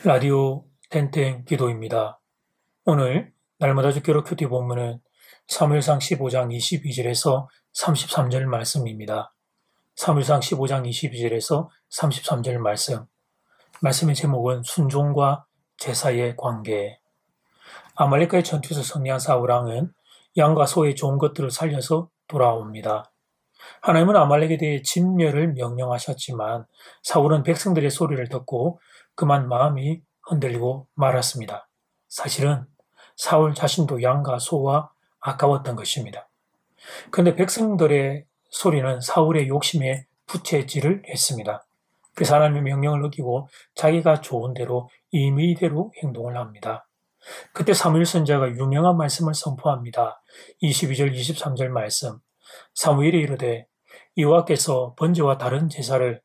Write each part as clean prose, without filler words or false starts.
라디오 땡땡 기도입니다. 오늘 날마다 주기로 큐티 본문은 사무엘상 15장 22절에서 33절 말씀입니다. 사무엘상 15장 22절에서 33절 말씀의 제목은 순종과 제사의 관계. 아말렉과의 전투에서 승리한 사울왕은 양과 소의 좋은 것들을 살려서 돌아옵니다. 하나님은 아말렉에 대해 진멸을 명령하셨지만 사울은 백성들의 소리를 듣고 그만 마음이 흔들리고 말았습니다. 사실은 사울 자신도 양과 소와 아까웠던 것입니다. 그런데 백성들의 소리는 사울의 욕심에 부채질을 했습니다. 그래서 하나님의 명령을 어기고 자기가 좋은 대로 임의대로 행동을 합니다. 그때 사무엘 선지자가 유명한 말씀을 선포합니다. 22절 23절 말씀. 사무엘이 이르되 여호와께서 번제와 다른 제사를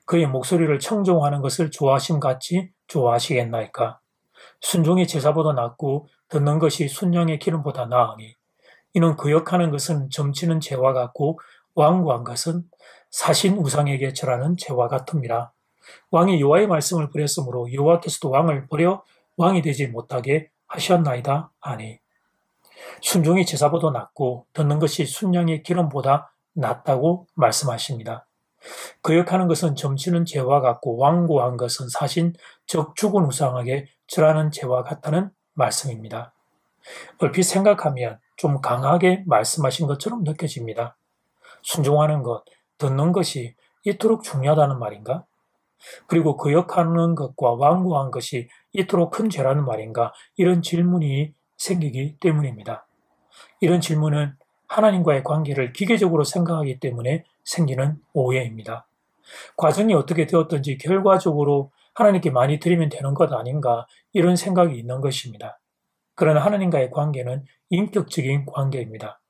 그의 목소리를 청종하는 것을 좋아하심 같이 좋아하시겠나이까. 순종이 제사보다 낫고 듣는 것이 순양의 기름보다 나으니 이는 거역하는 것은 점치는 죄와 같고 완고한 것은 사신 우상에게 절하는 죄와 같음이라. 왕이 여호와의 말씀을 버렸으므로 여호와께서도 왕을 버려 왕이 되지 못하게 하셨나이다 하니. 순종이 제사보다 낫고 듣는 것이 순양의 기름보다 낫다고 말씀하십니다. 거역하는 것은 점치는 죄와 같고 완고한 것은 사신 즉 죽은 우상에게 절하는 죄와 같다는 말씀입니다. 얼핏 생각하면 좀 강하게 말씀하신 것처럼 느껴집니다. 순종하는 것, 듣는 것이 이토록 중요하다는 말인가? 그리고 거역하는 것과 완고한 것이 이토록 큰 죄라는 말인가? 이런 질문이 생기기 때문입니다. 이런 질문은 하나님과의 관계를 기계적으로 생각하기 때문에 생기는 오해입니다. 과정이 어떻게 되었든지 결과적으로 하나님께 많이 드리면 되는 것 아닌가 이런 생각이 있는 것입니다. 그러나 하나님과의 관계는 인격적인 관계입니다.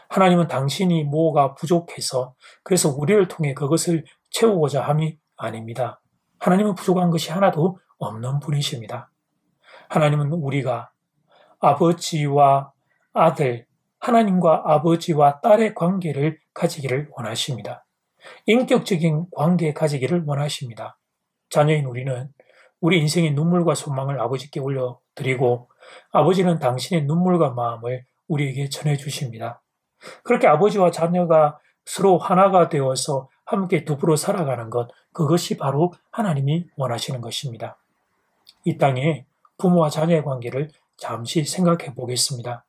하나님은 당신이 뭐가 부족해서 그래서 우리를 통해 그것을 채우고자 함이 아닙니다. 하나님은 부족한 것이 하나도 없는 분이십니다. 하나님은 우리가 아버지와 아들, 하나님과 아버지와 딸의 관계를 가지기를 원하십니다. 인격적인 관계 가지기를 원하십니다. 자녀인 우리는 우리 인생의 눈물과 소망을 아버지께 올려드리고 아버지는 당신의 눈물과 마음을 우리에게 전해주십니다. 그렇게 아버지와 자녀가 서로 하나가 되어서 함께 더불어 살아가는 것, 그것이 바로 하나님이 원하시는 것입니다. 이 땅에 부모와 자녀의 관계를 잠시 생각해 보겠습니다.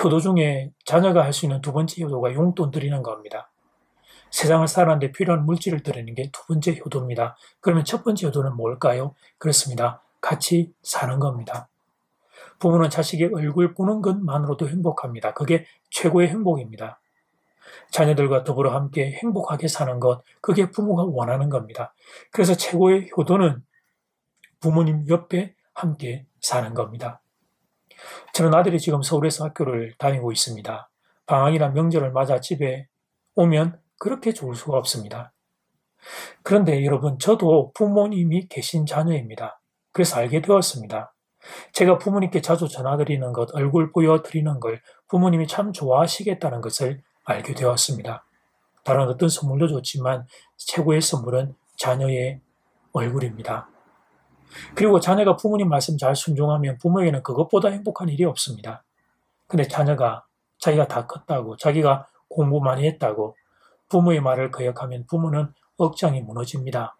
효도 중에 자녀가 할 수 있는 두 번째 효도가 용돈 드리는 겁니다. 세상을 살아가는데 필요한 물질을 드리는 게 두 번째 효도입니다. 그러면 첫 번째 효도는 뭘까요? 그렇습니다. 같이 사는 겁니다. 부모는 자식의 얼굴 보는 것만으로도 행복합니다. 그게 최고의 행복입니다. 자녀들과 더불어 함께 행복하게 사는 것, 그게 부모가 원하는 겁니다. 그래서 최고의 효도는 부모님 옆에 함께 사는 겁니다. 저는 아들이 지금 서울에서 학교를 다니고 있습니다. 방학이나 명절을 맞아 집에 오면 그렇게 좋을 수가 없습니다. 그런데 여러분, 저도 부모님이 계신 자녀입니다. 그래서 알게 되었습니다. 제가 부모님께 자주 전화드리는 것, 얼굴 보여드리는 걸 부모님이 참 좋아하시겠다는 것을 알게 되었습니다. 다른 어떤 선물도 좋지만 최고의 선물은 자녀의 얼굴입니다. 그리고 자녀가 부모님 말씀 잘 순종하면 부모에게는 그것보다 행복한 일이 없습니다. 근데 자녀가 자기가 다 컸다고, 자기가 공부 많이 했다고 부모의 말을 거역하면 부모는 억장이 무너집니다.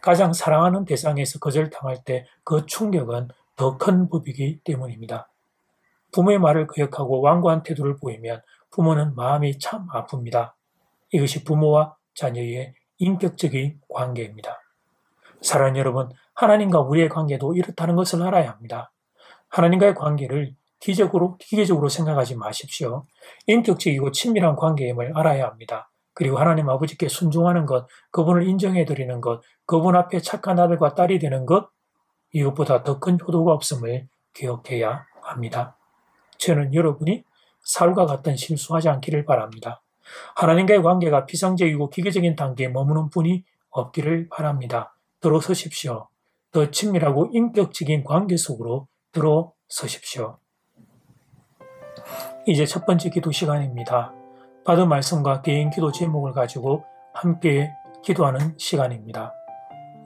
가장 사랑하는 대상에서 거절당할 때 그 충격은 더 큰 법이기 때문입니다. 부모의 말을 거역하고 완고한 태도를 보이면 부모는 마음이 참 아픕니다. 이것이 부모와 자녀의 인격적인 관계입니다. 사랑하는 여러분, 하나님과 우리의 관계도 이렇다는 것을 알아야 합니다. 하나님과의 관계를 기계적으로 생각하지 마십시오. 인격적이고 친밀한 관계임을 알아야 합니다. 그리고 하나님 아버지께 순종하는 것, 그분을 인정해드리는 것, 그분 앞에 착한 아들과 딸이 되는 것, 이것보다 더 큰 효도가 없음을 기억해야 합니다. 저는 여러분이 사울과 같은 실수하지 않기를 바랍니다. 하나님과의 관계가 피상적이고 기계적인 단계에 머무는 분이 없기를 바랍니다. 들어서십시오. 더 친밀하고 인격적인 관계 속으로 들어서십시오. 이제 첫 번째 기도 시간입니다. 받은 말씀과 개인 기도 제목을 가지고 함께 기도하는 시간입니다.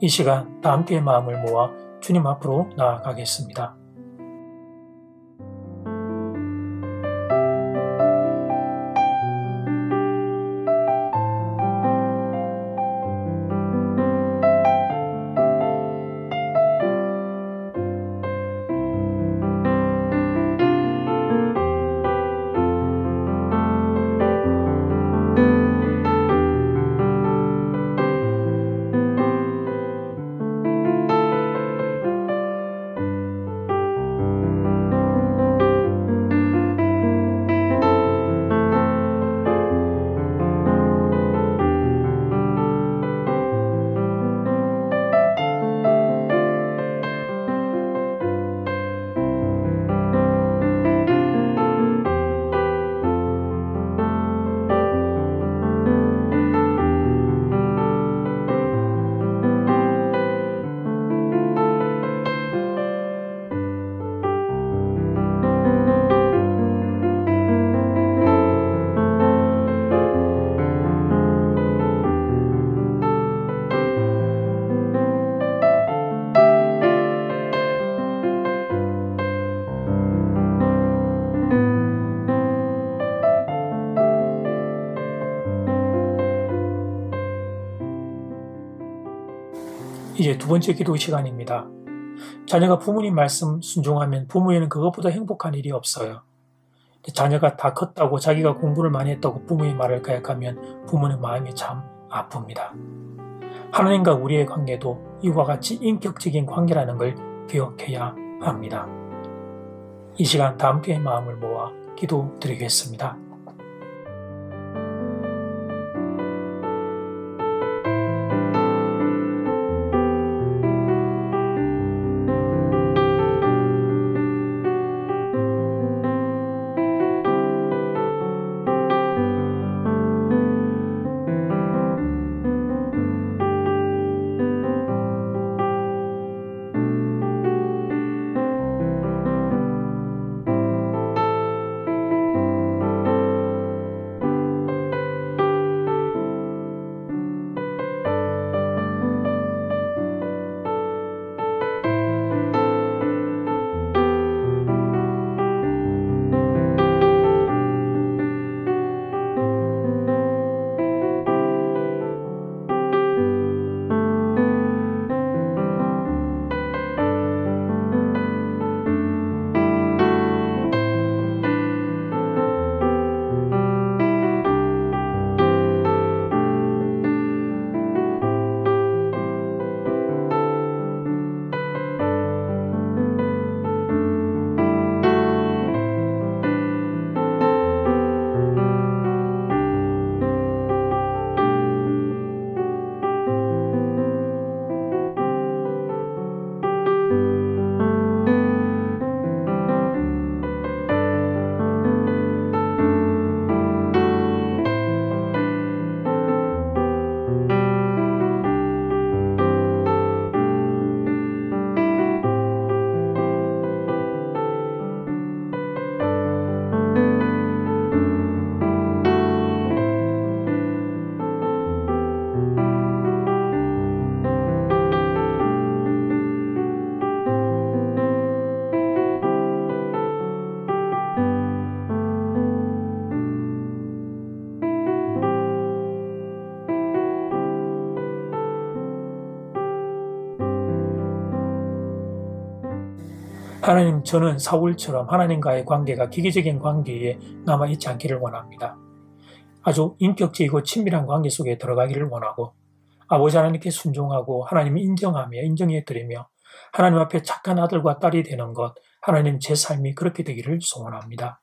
이 시간 다 함께 마음을 모아 주님 앞으로 나아가겠습니다. 이제 두 번째 기도 시간입니다. 자녀가 부모님 말씀 순종하면 부모에는 그것보다 행복한 일이 없어요. 자녀가 다 컸다고 자기가 공부를 많이 했다고 부모의 말을 거역하면 부모는 마음이 참 아픕니다. 하나님과 우리의 관계도 이와 같이 인격적인 관계라는 걸 기억해야 합니다. 이 시간 다 함께 마음을 모아 기도드리겠습니다. 하나님, 저는 사울처럼 하나님과의 관계가 기계적인 관계에 남아있지 않기를 원합니다. 아주 인격적이고 친밀한 관계 속에 들어가기를 원하고 아버지 하나님께 순종하고 하나님을 인정하며 인정해드리며 하나님 앞에 착한 아들과 딸이 되는 것, 하나님 제 삶이 그렇게 되기를 소원합니다.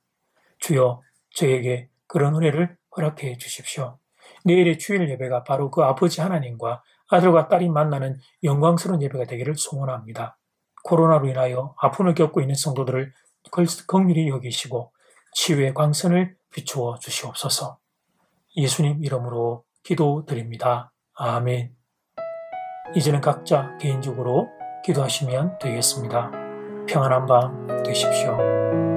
주여, 저에게 그런 은혜를 허락해 주십시오. 내일의 주일 예배가 바로 그 아버지 하나님과 아들과 딸이 만나는 영광스러운 예배가 되기를 소원합니다. 코로나로 인하여 아픔을 겪고 있는 성도들을 긍휼히 여기시고 치유의 광선을 비추어 주시옵소서. 예수님 이름으로 기도드립니다. 아멘. 이제는 각자 개인적으로 기도하시면 되겠습니다. 평안한 밤 되십시오.